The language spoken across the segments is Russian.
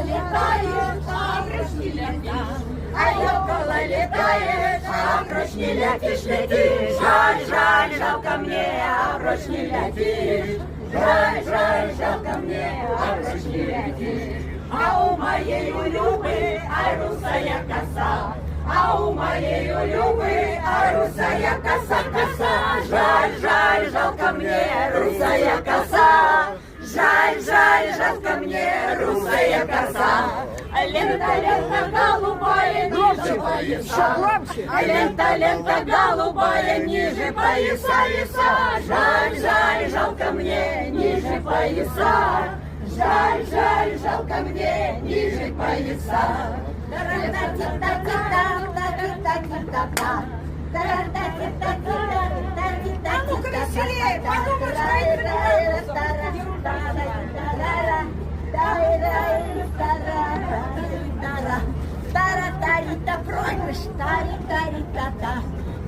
летает, а прочь не летишь. Ай, около летает, а прочь не летишь, летишь. Жаль, жаль, жалко мне, а прочь не летишь. Жаль, жаль, жалко мне, а прочь не летишь. А у моей Любы, ай, русая коса. А у моей Любы, ай, русая коса, коса. Жаль, жаль, жалко мне, русая коса. Жаль, жаль, жалко мне, русая коса. Лента, лента голубая, ниже пояса. Лента, лента голубая, ниже пояса, яса. Жаль, жаль, жалко мне, ниже пояса. Жаль, жаль, жалко мне, ниже пояса. А ну-ка веселее, подумай, Тари-тари-та пройдешь, тари-тари-та-та,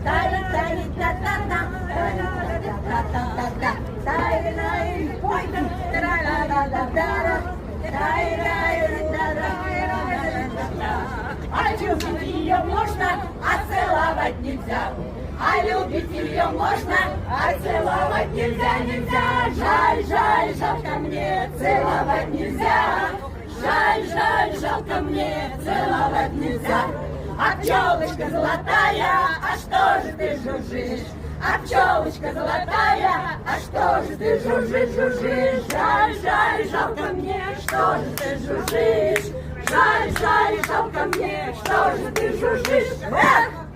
тари-тари-та-та-та, тари-та-та-та-та, тари-тари, пойдем, тра-ла-ла-ла-ла-ла, тари-тари-та-та. А любить ее можно, а целовать нельзя. А любить ее можно, а целовать нельзя, нельзя. Жаль, жаль, жалко мне, целовать нельзя. Жаль, жаль, жалко мне, целовать нельзя. А пчелочка золотая, а что же ты жужжишь? А пчелочка золотая, а что же ты жужжишь, жужжишь? Жаль, жаль, жалко мне, что же ты жужжишь? Жаль, жаль, жалко мне, что же ты жужжишь? Эх!